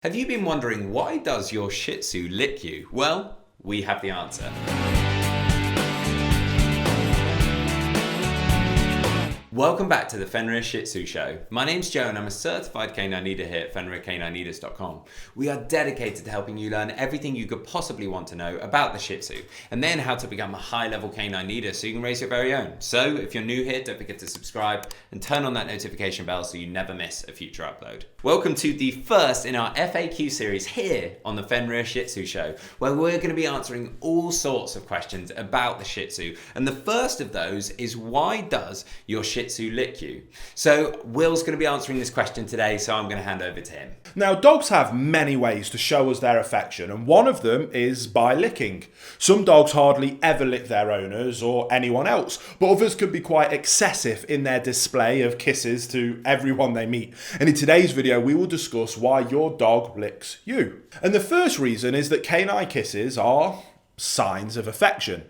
Have you been wondering, why does your Shih Tzu lick you? Well, we have the answer. Welcome back to the Fenrir Shih Tzu Show. My name's Joe and I'm a certified canine leader here at FenrirCanineLeaders.com. We are dedicated to helping you learn everything you could possibly want to know about the Shih Tzu, and then how to become a high-level canine leader so you can raise your very own. So if you're new here, don't forget to subscribe and turn on that notification bell so you never miss a future upload. Welcome to the first in our FAQ series here on the Fenrir Shih Tzu Show, where we're going to be answering all sorts of questions about the Shih Tzu. And the first of those is, why does your Shih Tzu lick you? So Will's going to be answering this question today, so I'm going to hand over to him. Now, dogs have many ways to show us their affection, and one of them is by licking. Some dogs hardly ever lick their owners or anyone else, but others can be quite excessive in their display of kisses to everyone they meet. And in today's video, we will discuss why your dog licks you. And the first reason is that canine kisses are signs of affection.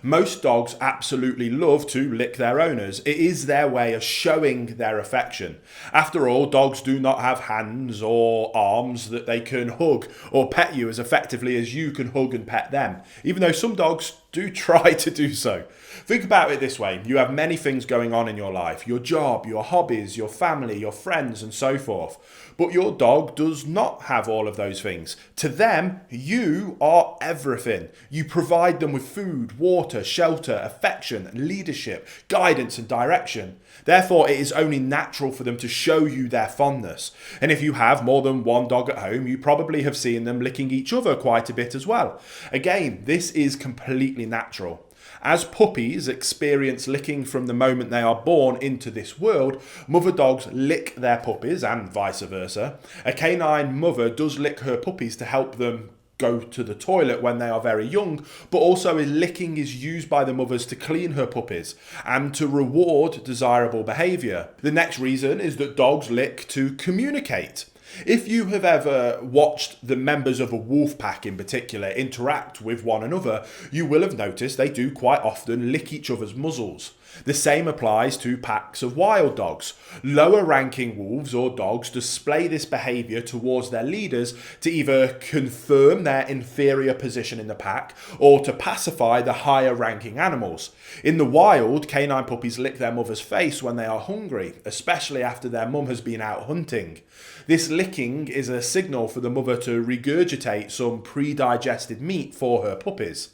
Most dogs absolutely love to lick their owners. It is their way of showing their affection. After all, dogs do not have hands or arms that they can hug or pet you as effectively as you can hug and pet them, even though some dogs do try to do so. Think about it this way. You have many things going on in your life: your job, your hobbies, your family, your friends, and so forth. But your dog does not have all of those things. To them, you are everything. You provide them with food, water, shelter, affection, leadership, guidance, and direction. Therefore, it is only natural for them to show you their fondness. And if you have more than one dog at home, you probably have seen them licking each other quite a bit as well. Again, this is completely natural. As puppies experience licking from the moment they are born into this world, mother dogs lick their puppies and vice versa. A canine mother does lick her puppies to help them go to the toilet when they are very young, but also licking is used by the mothers to clean her puppies and to reward desirable behaviour. The next reason is that dogs lick to communicate. If you have ever watched the members of a wolf pack in particular interact with one another, you will have noticed they do quite often lick each other's muzzles. The same applies to packs of wild dogs. Lower ranking wolves or dogs display this behaviour towards their leaders to either confirm their inferior position in the pack or to pacify the higher ranking animals. In the wild, canine puppies lick their mother's face when they are hungry, especially after their mum has been out hunting. This licking is a signal for the mother to regurgitate some pre-digested meat for her puppies.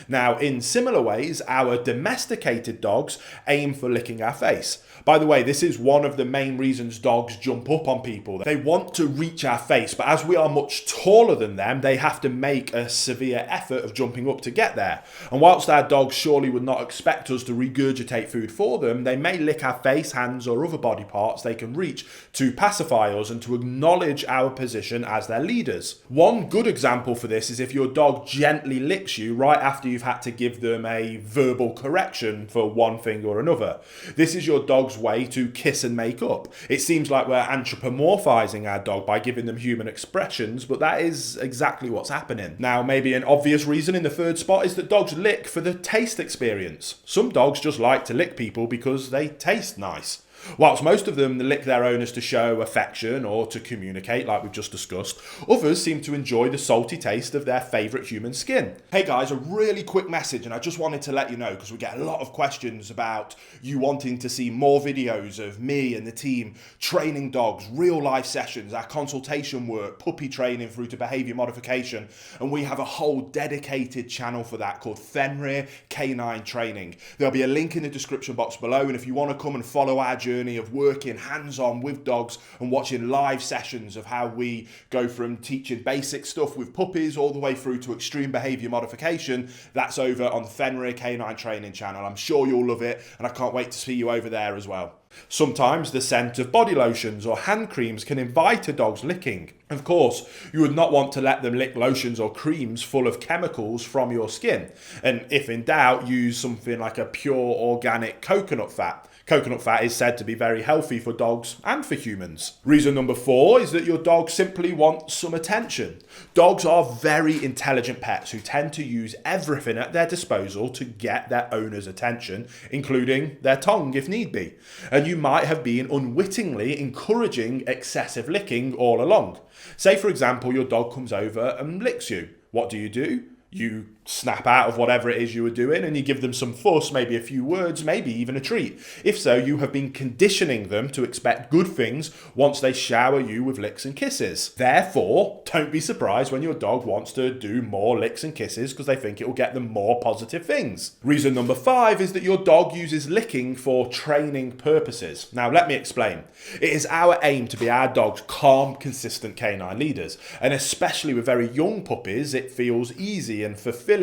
Now, in similar ways, our domesticated dogs aim for licking our face. By the way, this is one of the main reasons dogs jump up on people. They want to reach our face, but as we are much taller than them, they have to make a severe effort of jumping up to get there. And whilst our dogs surely would not expect us to regurgitate food for them, they may lick our face, hands, or other body parts they can reach to pacify us and to acknowledge our position as their leaders. One good example for this is if your dog gently licks you right after you've had to give them a verbal correction for one thing or another. This is your dog's way to kiss and make up. It seems like we're anthropomorphizing our dog by giving them human expressions, but that is exactly what's happening. Now, maybe an obvious reason in the third spot is that dogs lick for the taste experience. Some dogs just like to lick people because they taste nice. Whilst most of them lick their owners to show affection or to communicate, like we've just discussed, others seem to enjoy the salty taste of their favourite human skin. Hey guys, a really quick message, and I just wanted to let you know, because we get a lot of questions about you wanting to see more videos of me and the team training dogs, real life sessions, our consultation work, puppy training through to behaviour modification, and we have a whole dedicated channel for that called Fenrir Canine Training. There'll be a link in the description box below, and if you want to come and follow our journey of working hands-on with dogs and watching live sessions of how we go from teaching basic stuff with puppies all the way through to extreme behaviour modification, that's over on the Fenrir Canine Training channel. I'm sure you'll love it, and I can't wait to see you over there as well. Sometimes the scent of body lotions or hand creams can invite a dog's licking. Of course, you would not want to let them lick lotions or creams full of chemicals from your skin. And if in doubt, use something like a pure organic coconut fat. Coconut fat is said to be very healthy for dogs and for humans. Reason number 4 is that your dog simply wants some attention. Dogs are very intelligent pets who tend to use everything at their disposal to get their owner's attention, including their tongue if need be. And you might have been unwittingly encouraging excessive licking all along. Say, for example, your dog comes over and licks you. What do? You snap out of whatever it is you were doing and you give them some fuss, maybe a few words, maybe even a treat. If so, you have been conditioning them to expect good things once they shower you with licks and kisses. Therefore, don't be surprised when your dog wants to do more licks and kisses because they think it will get them more positive things. Reason number 5 is that your dog uses licking for training purposes. Now, let me explain. It is our aim to be our dog's calm, consistent canine leaders, and especially with very young puppies, it feels easy and fulfilling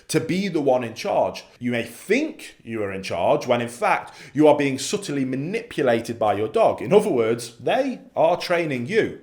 to be the one in charge. You may think you are in charge when in fact you are being subtly manipulated by your dog. In other words, they are training you.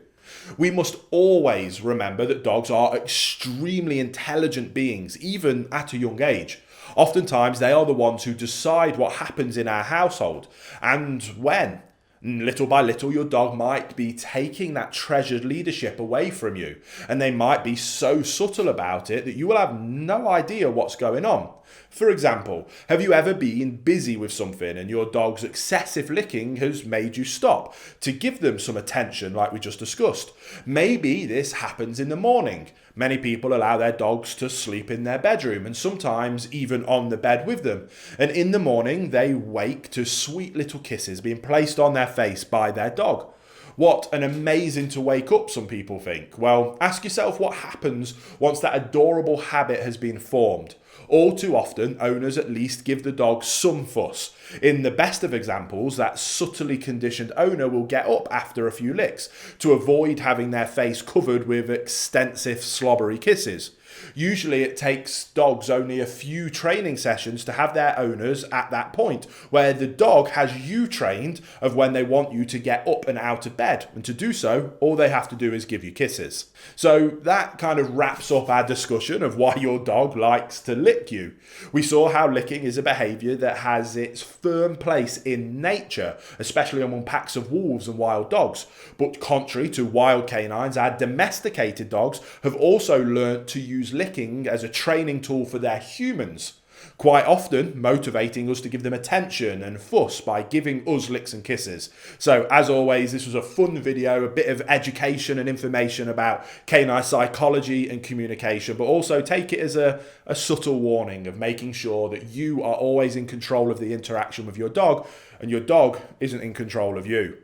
We must always remember that dogs are extremely intelligent beings, even at a young age. Oftentimes they are the ones who decide what happens in our household and when. Little by little, your dog might be taking that treasured leadership away from you, and they might be so subtle about it that you will have no idea what's going on. For example, have you ever been busy with something and your dog's excessive licking has made you stop to give them some attention like we just discussed? Maybe this happens in the morning. Many people allow their dogs to sleep in their bedroom and sometimes even on the bed with them. And in the morning, they wake to sweet little kisses being placed on their face by their dog. What an amazing to wake up, some people think. Well, ask yourself what happens once that adorable habit has been formed. All too often, owners at least give the dog some fuss. In the best of examples, that subtly conditioned owner will get up after a few licks to avoid having their face covered with extensive slobbery kisses. Usually it takes dogs only a few training sessions to have their owners at that point, where the dog has you trained of when they want you to get up and out of bed. And to do so, all they have to do is give you kisses. So that kind of wraps up our discussion of why your dog likes to lick you. We saw how licking is a behaviour that has its firm place in nature, especially among packs of wolves and wild dogs. But contrary to wild canines, our domesticated dogs have also learnt to use licking as a training tool for their humans, quite often motivating us to give them attention and fuss by giving us licks and kisses. So as always, this was a fun video, a bit of education and information about canine psychology and communication, but also take it as a subtle warning of making sure that you are always in control of the interaction with your dog and your dog isn't in control of you.